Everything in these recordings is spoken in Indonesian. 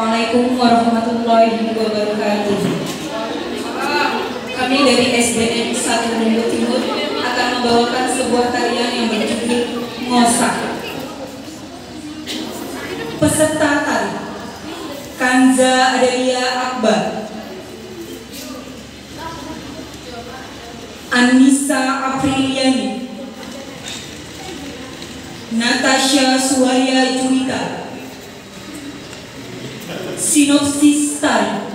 Assalamualaikum warahmatullahi wabarakatuh. Kami dari SDN 1 Runggut Timur akan membawakan sebuah tarian yang berjudul Ngosak. Peserta tari Kanza Adelia Akbar, Anissa Apriliani, Natasha Suarya Juwita. Sinopsis tari.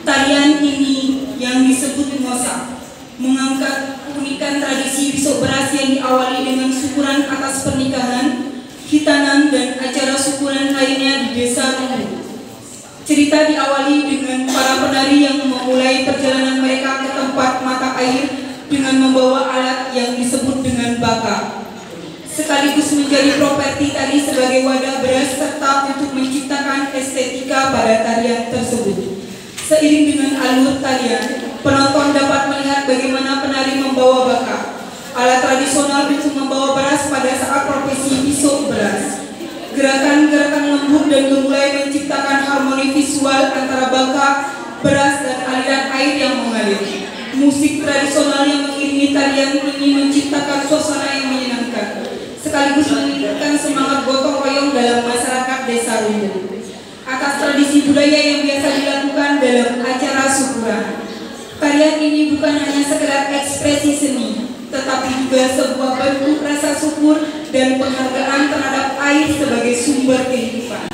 Tarian ini yang disebut ngosak mengangkat keunikan tradisi besok beras yang diawali dengan syukuran atas pernikahan, khitanan, dan acara syukuran lainnya di desa Runggut. Cerita diawali dengan para penari yang memulai perjalanan mereka ke tempat mata air dengan membawa alat yang disebut dengan baka, sekaligus menjadi properti tari sebagai wadah beras serta untuk menciptakan estetika pada tarian tersebut. Seiring dengan alur tarian, penonton dapat melihat bagaimana penari membawa baka, alat tradisional untuk membawa beras pada saat prosesi pisuk beras. Gerakan-gerakan lembut dan gemulai menciptakan harmoni visual antara baka, beras, dan aliran air yang mengalir. Musik tradisional yang mengiringi tarian ini menciptakan suasana yang menyenangkan, sekaligus meningkatkan semangat gotong royong dalam masyarakat desa Runggut. Atas tradisi budaya yang biasa dilakukan dalam acara syukuran, tarian ini bukan hanya sekedar ekspresi seni, tetapi juga sebuah bentuk rasa syukur dan penghargaan terhadap air sebagai sumber kehidupan.